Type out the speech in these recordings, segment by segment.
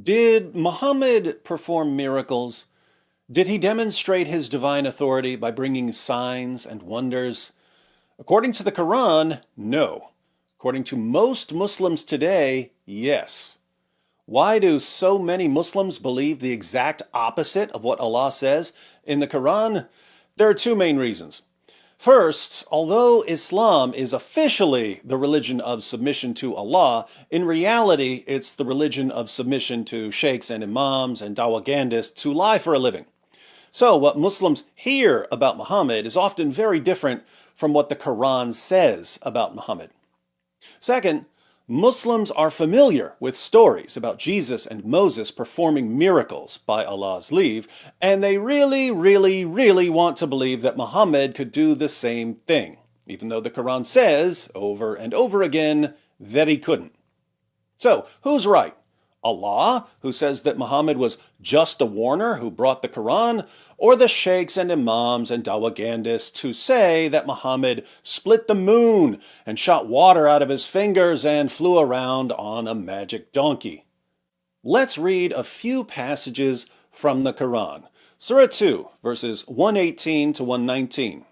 Did Muhammad perform miracles? Did he demonstrate his divine authority by bringing signs and wonders? According to the Quran, no. According to most Muslims today, yes. Why do so many Muslims believe the exact opposite of what Allah says in the Quran? There are two main reasons. First, although Islam is officially the religion of submission to Allah, in reality it's the religion of submission to sheikhs and imams and dawagandists who lie for a living. So what Muslims hear about Muhammad is often very different from what the Quran says about Muhammad. Second, Muslims are familiar with stories about Jesus and Moses performing miracles by Allah's leave, and they really want to believe that Muhammad could do the same thing, even though the Quran says over and over again that he couldn't. So, who's right? Allah, who says that Muhammad was just a warner who brought the Quran, or the sheikhs and imams and dawagandists who say that Muhammad split the moon and shot water out of his fingers and flew around on a magic donkey? Let's read a few passages from the Quran. Surah 2, verses 118 to 119.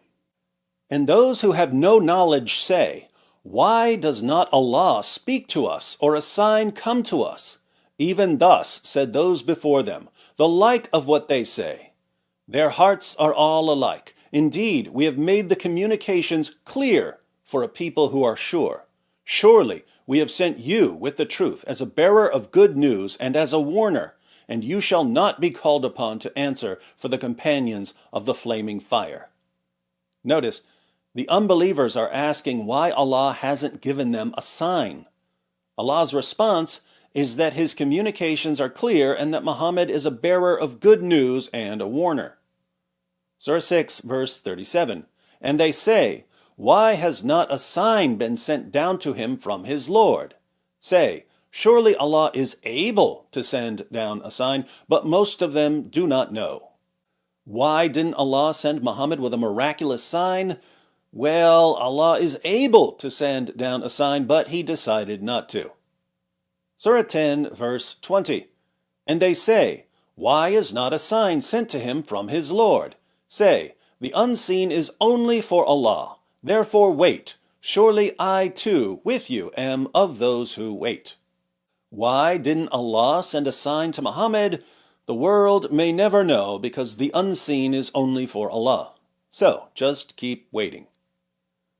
And those who have no knowledge say, "Why does not Allah speak to us, or a sign come to us?" Even thus said those before them, the like of what they say. Their hearts are all alike. Indeed, we have made the communications clear for a people who are sure. Surely we have sent you with the truth as a bearer of good news and as a warner, and you shall not be called upon to answer for the companions of the flaming fire. Notice, the unbelievers are asking why Allah hasn't given them a sign. Allah's response is that his communications are clear and that Muhammad is a bearer of good news and a warner. Surah 6, verse 37. And they say, "Why has not a sign been sent down to him from his Lord?" Say, surely Allah is able to send down a sign, but most of them do not know. Why didn't Allah send Muhammad with a miraculous sign? Well, Allah is able to send down a sign, but he decided not to. Surah 10, verse 20. And they say, "Why is not a sign sent to him from his Lord?" Say, the unseen is only for Allah. Therefore wait. Surely I too with you am of those who wait. Why didn't Allah send a sign to Muhammad? The world may never know because the unseen is only for Allah. So just keep waiting.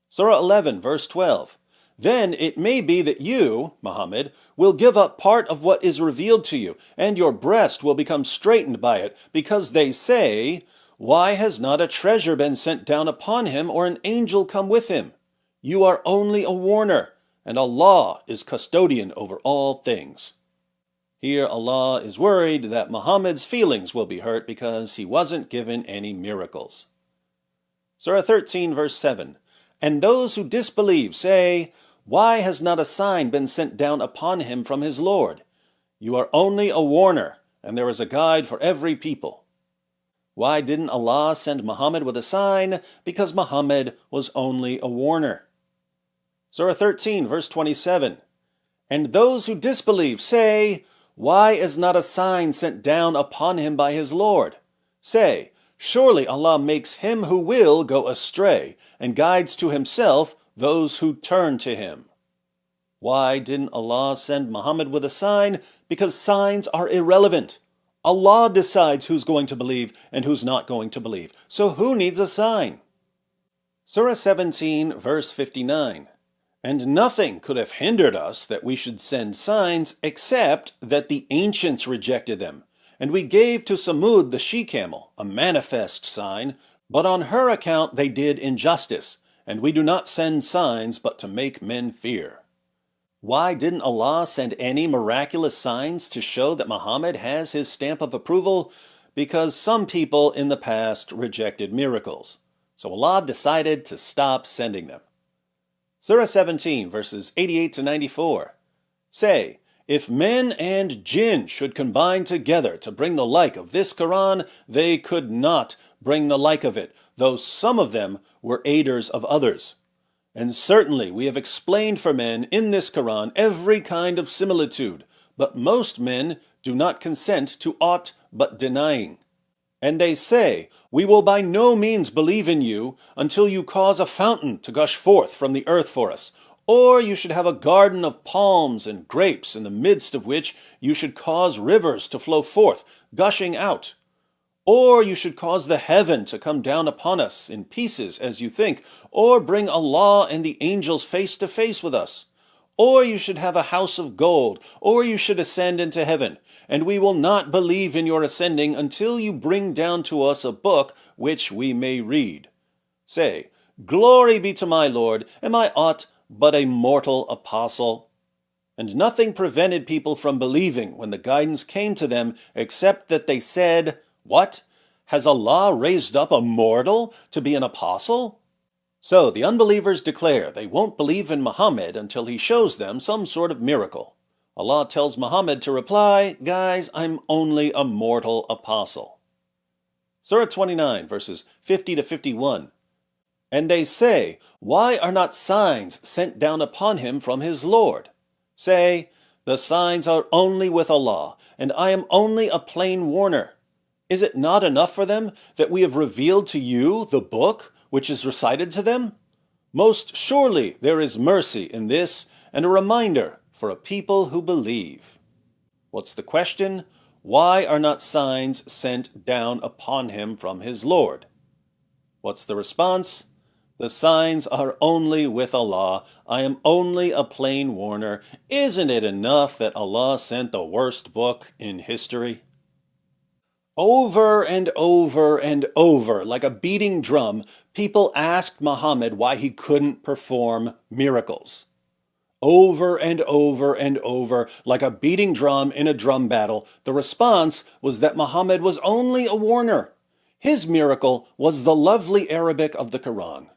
Surah 11, verse 12. Then it may be that you, Muhammad, will give up part of what is revealed to you, and your breast will become straightened by it, because they say, "Why has not a treasure been sent down upon him, or an angel come with him?" You are only a warner, and Allah is custodian over all things. Here Allah is worried that Muhammad's feelings will be hurt because he wasn't given any miracles. Surah 13, verse 7. And those who disbelieve say, "Why has not a sign been sent down upon him from his Lord?" You are only a warner, and there is a guide for every people. Why didn't Allah send Muhammad with a sign? Because Muhammad was only a warner. Surah 13, verse 27. And those who disbelieve say, "Why is not a sign sent down upon him by his Lord?" Say, surely Allah makes him who will go astray, and guides to himself those who turn to him. Why didn't Allah send Muhammad with a sign? Because signs are irrelevant. Allah decides who's going to believe and who's not going to believe. So who needs a sign? Surah 17, verse 59. And nothing could have hindered us that we should send signs except that the ancients rejected them. And we gave to Samud the she-camel, a manifest sign, but on her account they did injustice, and we do not send signs but to make men fear. Why didn't Allah send any miraculous signs to show that Muhammad has his stamp of approval? Because some people in the past rejected miracles. So Allah decided to stop sending them. Surah 17, verses 88 to 94. Say, if men and jinn should combine together to bring the like of this Quran, they could not bring the like of it, though some of them were aiders of others. And certainly we have explained for men in this Quran every kind of similitude, but most men do not consent to aught but denying. And they say, We will by no means believe in you until you cause a fountain to gush forth from the earth for us, or you should have a garden of palms and grapes, in the midst of which you should cause rivers to flow forth, gushing out. Or you should cause the heaven to come down upon us in pieces, as you think, or bring Allah and the angels face to face with us. Or you should have a house of gold, or you should ascend into heaven, and we will not believe in your ascending until you bring down to us a book which we may read. Say, Glory be to my Lord, am I aught but a mortal apostle? And nothing prevented people from believing when the guidance came to them, except that they said, What? Has Allah raised up a mortal to be an apostle? So the unbelievers declare they won't believe in Muhammad until he shows them some sort of miracle. Allah tells Muhammad to reply, Guys, I'm only a mortal apostle. Surah 29, verses 50 to 51. And they say, Why are not signs sent down upon him from his Lord? Say, The signs are only with Allah, and I am only a plain warner. Is it not enough for them that we have revealed to you the book which is recited to them? Most surely there is mercy in this and a reminder for a people who believe. What's the question? Why are not signs sent down upon him from his Lord? What's the response? The signs are only with Allah. I am only a plain warner. Isn't it enough that Allah sent the worst book in history? Over and over and over, like a beating drum, people asked Muhammad why he couldn't perform miracles. Over and over and over, like a beating drum in a drum battle, the response was that Muhammad was only a warner. His miracle was the lovely Arabic of the Quran.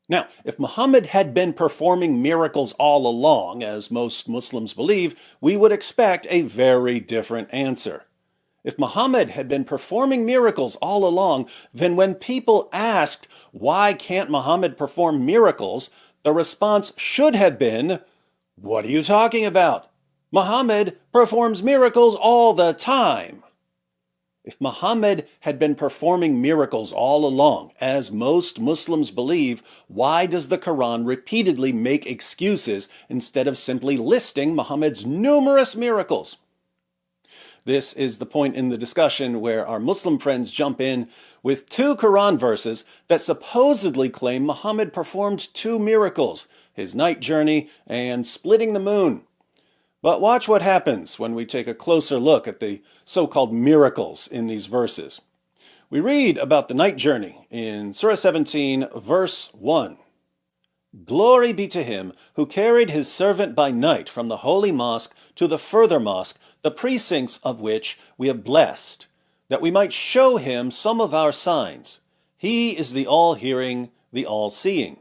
Now, if Muhammad had been performing miracles all along, as most Muslims believe, we would expect a very different answer. If Muhammad had been performing miracles all along, then when people asked, why can't Muhammad perform miracles, the response should have been, what are you talking about? Muhammad performs miracles all the time. If Muhammad had been performing miracles all along, as most Muslims believe, why does the Quran repeatedly make excuses instead of simply listing Muhammad's numerous miracles? This is the point in the discussion where our Muslim friends jump in with two Quran verses that supposedly claim Muhammad performed two miracles, his night journey and splitting the moon. But watch what happens when we take a closer look at the so-called miracles in these verses. We read about the night journey in Surah 17, verse 1. Glory be to him who carried his servant by night from the holy mosque to the further mosque, the precincts of which we have blessed, that we might show him some of our signs. He is the all-hearing, the all-seeing.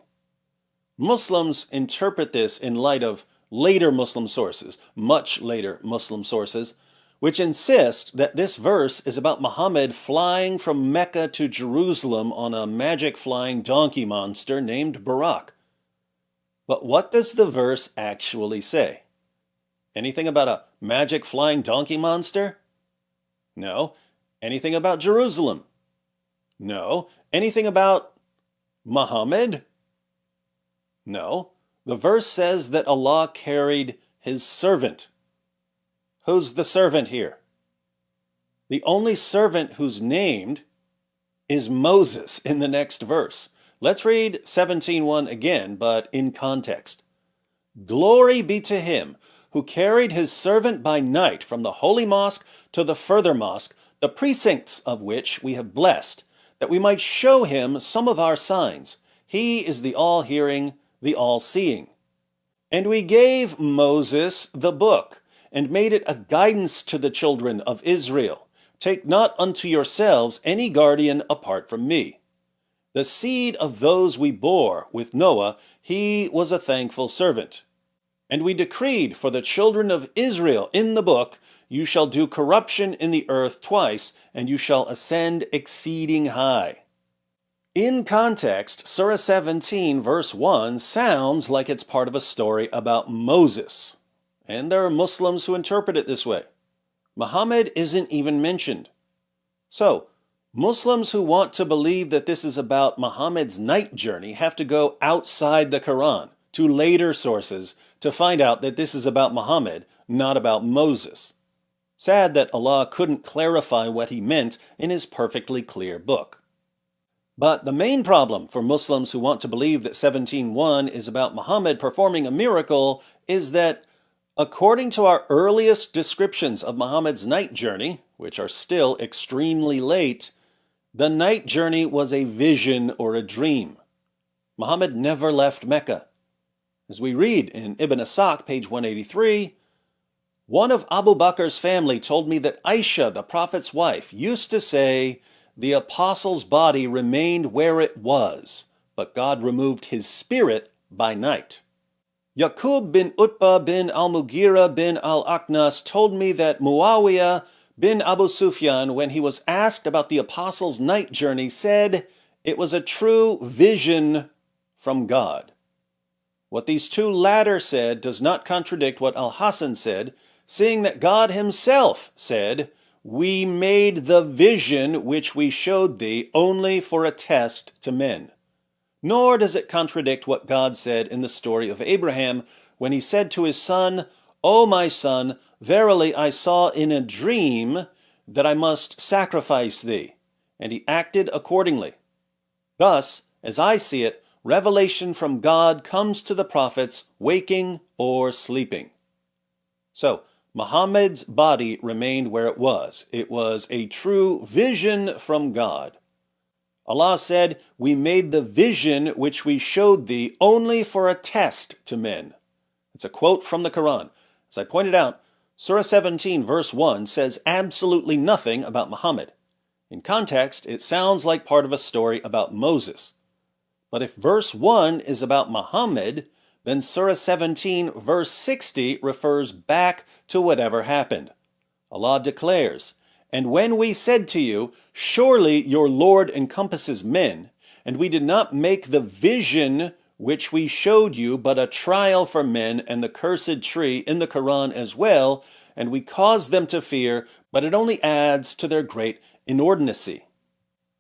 Muslims interpret this in light of later Muslim sources, much later Muslim sources, which insist that this verse is about Muhammad flying from Mecca to Jerusalem on a magic flying donkey monster named Buraq. But what does the verse actually say? Anything about a magic flying donkey monster? No. Anything about Jerusalem? No. Anything about Muhammad? No. The verse says that Allah carried his servant. Who's the servant here? The only servant who's named is Moses in the next verse. Let's read 17:1 again, but in context. Glory be to him who carried his servant by night from the holy mosque to the further mosque, the precincts of which we have blessed, that we might show him some of our signs. He is the all-hearing, the all-seeing. And we gave Moses the book, and made it a guidance to the children of Israel. Take not unto yourselves any guardian apart from me. The seed of those we bore with Noah, he was a thankful servant. And we decreed for the children of Israel in the book, you shall do corruption in the earth twice, and you shall ascend exceeding high. In context, Surah 17, verse 1 sounds like it's part of a story about Moses. and there are Muslims who interpret it this way. Muhammad isn't even mentioned. So, Muslims who want to believe that this is about Muhammad's night journey have to go outside the Quran to later sources to find out that this is about Muhammad, not about Moses. Sad that Allah couldn't clarify what he meant in his perfectly clear book. But the main problem for Muslims who want to believe that 17:1 is about Muhammad performing a miracle is that, according to our earliest descriptions of Muhammad's night journey, which are still extremely late, the night journey was a vision or a dream. Muhammad never left Mecca. As we read in Ibn Asaq, page 183, one of Abu Bakr's family told me that Aisha, the Prophet's wife, used to say, the apostle's body remained where it was, but God removed his spirit by night. Yaqub bin Utbah bin al-Mughira bin al-Aqnas told me that Muawiyah bin Abu Sufyan, when he was asked about the apostle's night journey, said it was a true vision from God. What these two latter said does not contradict what Al-Hasan said, seeing that God himself said, "We made the vision which we showed thee only for a test to men." Nor does it contradict what God said in the story of Abraham when he said to his son, "O my son, verily I saw in a dream that I must sacrifice thee," and he acted accordingly. Thus, as I see it, revelation from God comes to the prophets waking or sleeping. So, Muhammad's body remained where it was. It was a true vision from God. Allah said, "We made the vision which we showed thee only for a test to men." It's a quote from the Quran. As I pointed out, Surah 17, verse 1 says absolutely nothing about Muhammad. In context, it sounds like part of a story about Moses. But if verse 1 is about Muhammad, then Surah 17, verse 60 refers back to whatever happened. Allah declares, "And when we said to you, surely your Lord encompasses men, and we did not make the vision which we showed you but a trial for men and the cursed tree in the Quran as well, and we caused them to fear, but it only adds to their great inordinacy."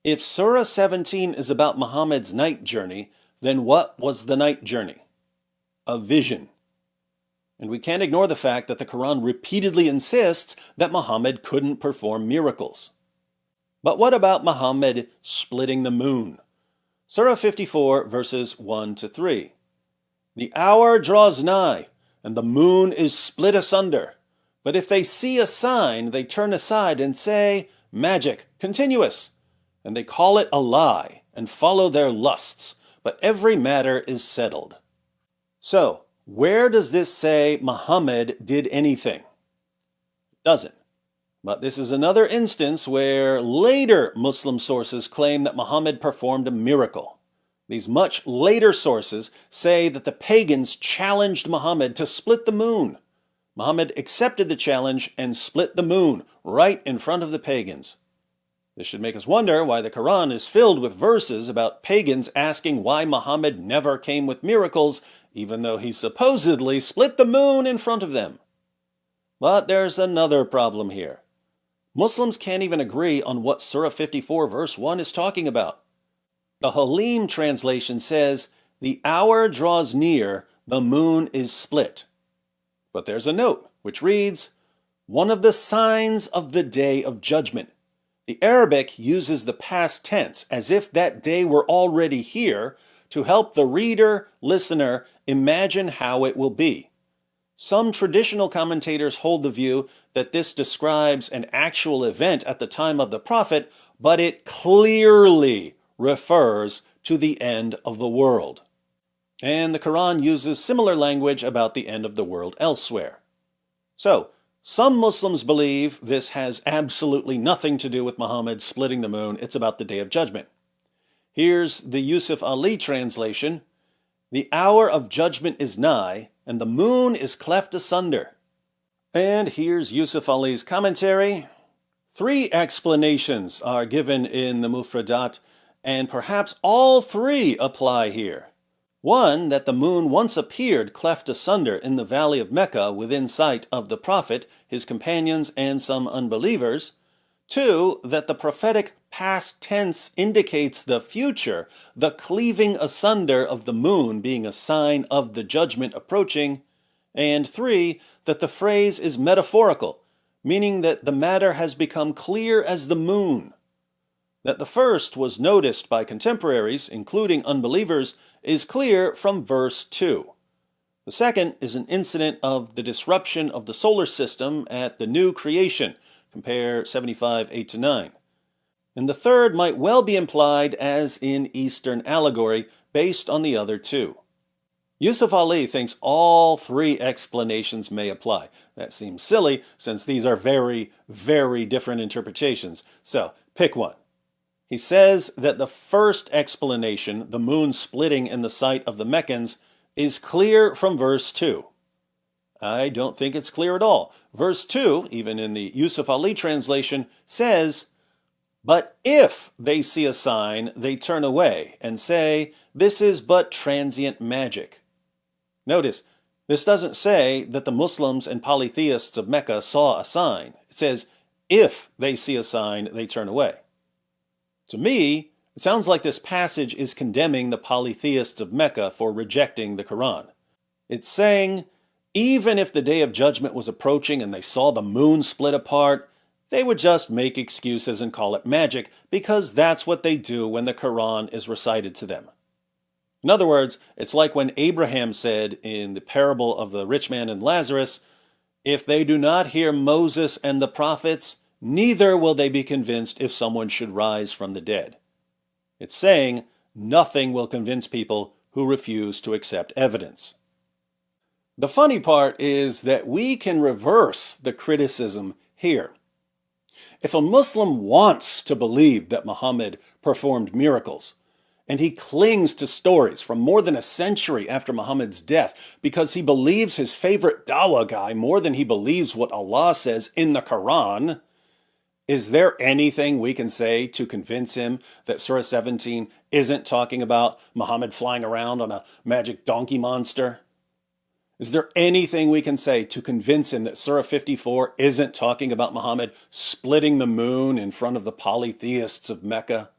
If Surah 17 is about Muhammad's night journey, then what was the night journey? A vision. And we can't ignore the fact that the Quran repeatedly insists that Muhammad couldn't perform miracles. But what about Muhammad splitting the moon? Surah 54, verses 1 to 3. "The hour draws nigh, and the moon is split asunder. But if they see a sign, they turn aside and say, 'Magic, continuous.' And they call it a lie, and follow their lusts. But every matter is settled." So, where does this say Muhammad did anything? It doesn't. But this is another instance where later Muslim sources claim that Muhammad performed a miracle. These much later sources say that the pagans challenged Muhammad to split the moon. Muhammad accepted the challenge and split the moon right in front of the pagans. This should make us wonder why the Quran is filled with verses about pagans asking why Muhammad never came with miracles, even though he supposedly split the moon in front of them. But there's another problem here. Muslims can't even agree on what Surah 54 verse 1 is talking about. The Halim translation says, "The hour draws near, the moon is split." But there's a note which reads, "One of the signs of the day of judgment." The Arabic uses the past tense as if that day were already here to help the reader, listener, imagine how it will be. Some traditional commentators hold the view that this describes an actual event at the time of the prophet, but it clearly refers to the end of the world. And the Quran uses similar language about the end of the world elsewhere. So, some Muslims believe this has absolutely nothing to do with Muhammad splitting the moon. It's about the Day of Judgment. Here's the Yusuf Ali translation. "The hour of judgment is nigh, and the moon is cleft asunder." And here's Yusuf Ali's commentary. 3 explanations are given in the Mufradat, and perhaps all 3 apply here. One, that the moon once appeared cleft asunder in the valley of Mecca within sight of the prophet, his companions, and some unbelievers. Two, that the prophetic past tense indicates the future, the cleaving asunder of the moon being a sign of the judgment approaching. And three, that the phrase is metaphorical, meaning that the matter has become clear as the moon. That the first was noticed by contemporaries, including unbelievers, is clear from verse 2. The second is an incident of the disruption of the solar system at the new creation, compare 75, 8-9. And the third might well be implied as in Eastern allegory, based on the other two. Yusuf Ali thinks all three explanations may apply. That seems silly, since these are very, very different interpretations. So, pick one. He says that the first explanation, the moon splitting in the sight of the Meccans, is clear from verse 2. I don't think it's clear at all. Verse 2, even in the Yusuf Ali translation, says, "But if they see a sign, they turn away and say, 'This is but transient magic.'" Notice, this doesn't say that the Muslims and polytheists of Mecca saw a sign. It says, if they see a sign, they turn away. To me, it sounds like this passage is condemning the polytheists of Mecca for rejecting the Quran. It's saying, even if the day of judgment was approaching and they saw the moon split apart, they would just make excuses and call it magic, because that's what they do when the Quran is recited to them. In other words, it's like when Abraham said in the parable of the rich man and Lazarus, "If they do not hear Moses and the prophets, neither will they be convinced if someone should rise from the dead." It's saying nothing will convince people who refuse to accept evidence. The funny part is that we can reverse the criticism here. If a Muslim wants to believe that Muhammad performed miracles, and he clings to stories from more than a century after Muhammad's death because he believes his favorite dawah guy more than he believes what Allah says in the Quran, is there anything we can say to convince him that Surah 17 isn't talking about Muhammad flying around on a magic donkey monster? Is there anything we can say to convince him that Surah 54 isn't talking about Muhammad splitting the moon in front of the polytheists of Mecca?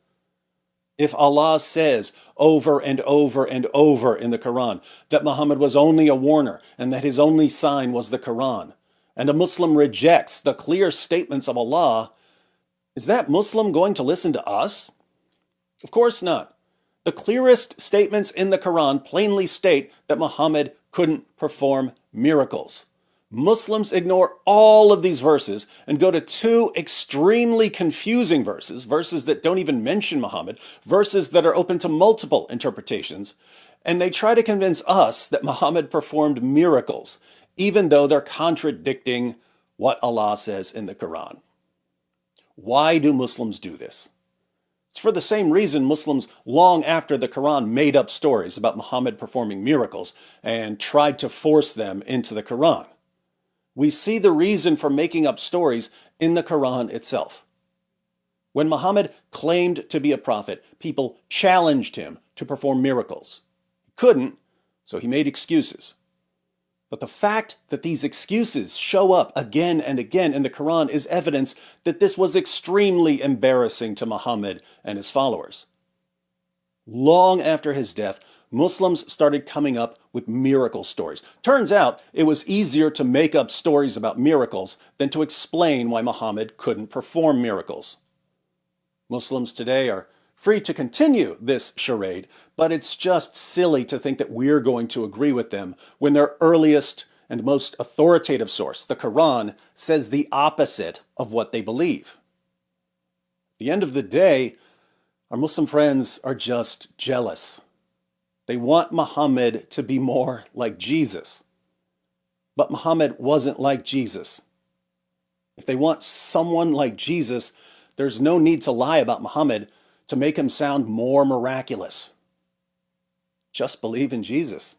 If Allah says over and over and over in the Quran that Muhammad was only a warner and that his only sign was the Quran, and a Muslim rejects the clear statements of Allah, is that Muslim going to listen to us? Of course not. The clearest statements in the Quran plainly state that Muhammad couldn't perform miracles. Muslims ignore all of these verses and go to two extremely confusing verses, verses that don't even mention Muhammad, verses that are open to multiple interpretations, and they try to convince us that Muhammad performed miracles, even though they're contradicting what Allah says in the Quran. Why do Muslims do this? It's for the same reason Muslims, long after the Quran, made up stories about Muhammad performing miracles and tried to force them into the Quran. We see the reason for making up stories in the Quran itself. When Muhammad claimed to be a prophet, people challenged him to perform miracles. He couldn't, so he made excuses. But the fact that these excuses show up again and again in the Quran is evidence that this was extremely embarrassing to Muhammad and his followers. Long after his death, Muslims started coming up with miracle stories. Turns out it was easier to make up stories about miracles than to explain why Muhammad couldn't perform miracles. Muslims today are free to continue this charade, but it's just silly to think that we're going to agree with them when their earliest and most authoritative source, the Quran, says the opposite of what they believe. At the end of the day, our Muslim friends are just jealous. They want Muhammad to be more like Jesus. But Muhammad wasn't like Jesus. If they want someone like Jesus, there's no need to lie about Muhammad to make him sound more miraculous. Just believe in Jesus.